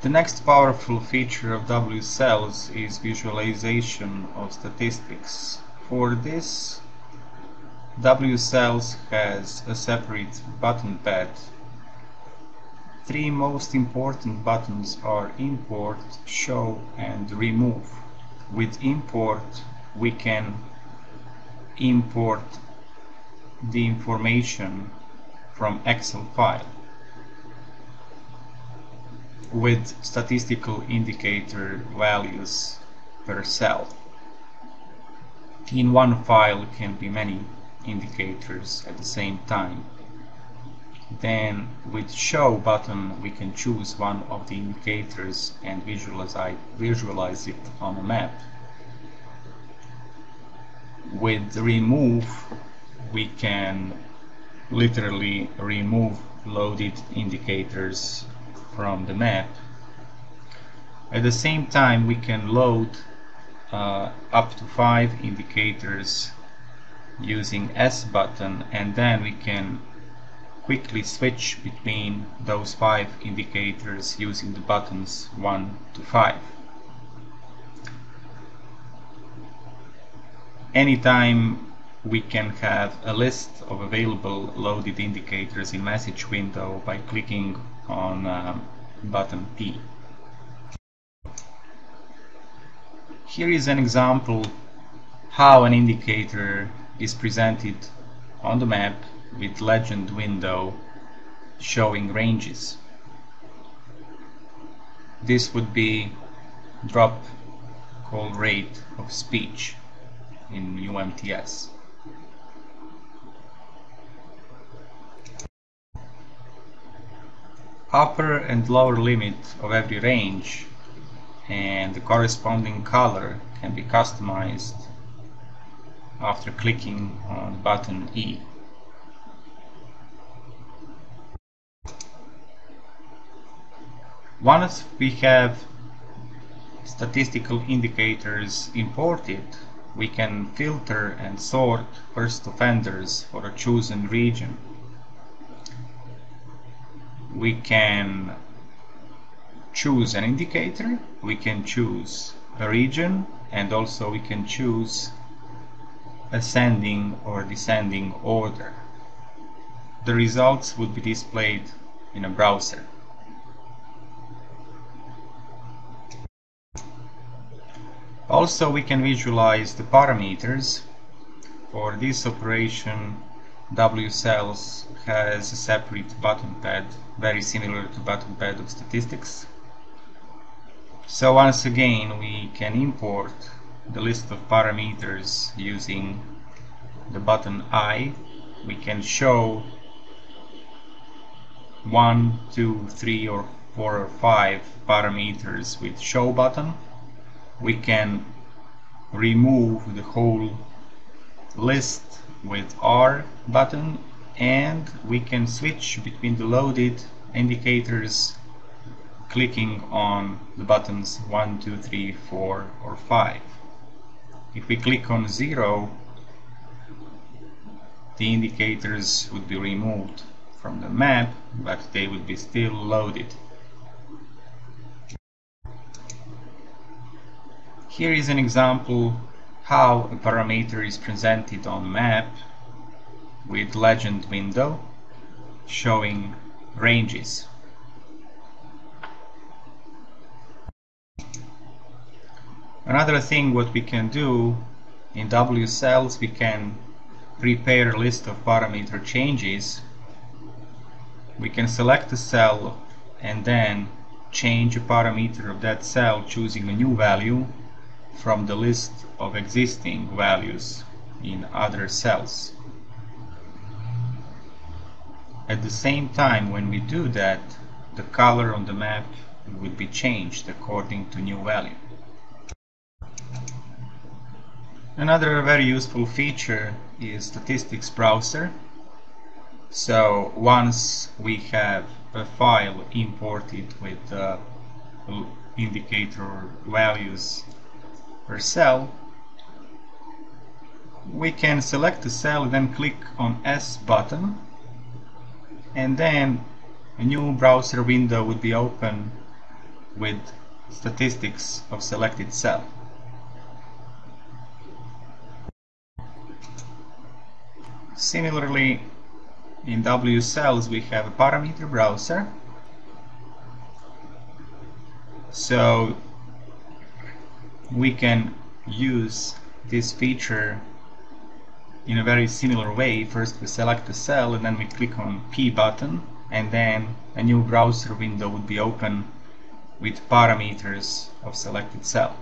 The next powerful feature of WCELLS is visualization of statistics. For this, WCELLS has a separate button pad. Three most important buttons are import, show and remove. With import we can import the information from Excel file with statistical indicator values per cell. In one file can be many indicators at the same time. Then with show button we can choose one of the indicators and visualize it on a map. With remove we can literally remove loaded indicators from the map. At the same time we can load up to 5 indicators using S button, and then we can quickly switch between those 5 indicators using the buttons 1 to 5. Anytime we can have a list of available loaded indicators in message window by clicking on button P. Here is an example how an indicator is presented on the map with legend window showing ranges. This would be drop call rate of speech in UMTS. Upper and lower limit of every range and the corresponding color can be customized after clicking on button E. Once we have statistical indicators imported, we can filter and sort first offenders for a chosen region. We can choose an indicator, we can choose a region, and also we can choose ascending or descending order. The results would be displayed in a browser. Also we can visualize the parameters. For this operation WCELLS has a separate button pad, very similar to button pad of statistics. So once again we can import the list of parameters using the button I. We can show 1, 2, 3 or 4 or 5 parameters with show button. We can remove the whole list with R button, and we can switch between the loaded indicators clicking on the buttons 1, 2, 3, 4 or 5. If we click on 0, the indicators would be removed from the map, but they would be still loaded. Here is an example how a parameter is presented on map with legend window showing ranges. Another thing what we can do in WCELLS, we can prepare a list of parameter changes. We can select a cell and then change a parameter of that cell, choosing a new value from the list of existing values in other cells. At the same time, when we do that, the color on the map would be changed according to new value. Another very useful feature is statistics browser. So once we have a file imported with indicator values per cell, we can select the cell, then click on S button, and then a new browser window would be open with statistics of selected cell. Similarly, in WCELLS we have a parameter browser. So we can use this feature in a very similar way. First we select a cell and then we click on P button, and then a new browser window would be open with parameters of selected cell.